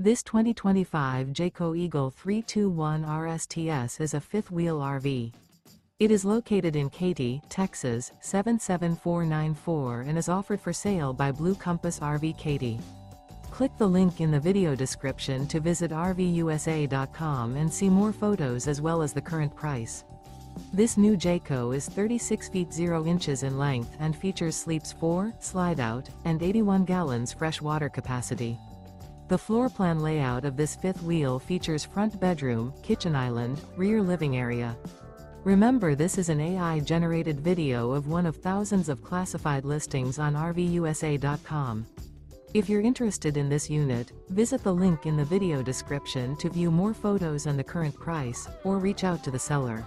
This 2025 Jayco Eagle 321 RSTS is a fifth-wheel RV. It is located in Katy, Texas, 77494 and is offered for sale by Blue Compass RV Katy. Click the link in the video description to visit RVUSA.com and see more photos as well as the current price. This new Jayco is 36 feet 0 inches in length and features sleeps 4, Slideout, and 81 gallons fresh water capacity. The floor plan layout of this fifth wheel features front bedroom, kitchen island, rear living area. Remember, this is an AI-generated video of one of thousands of classified listings on RVUSA.com. If you're interested in this unit, visit the link in the video description to view more photos and the current price, or reach out to the seller.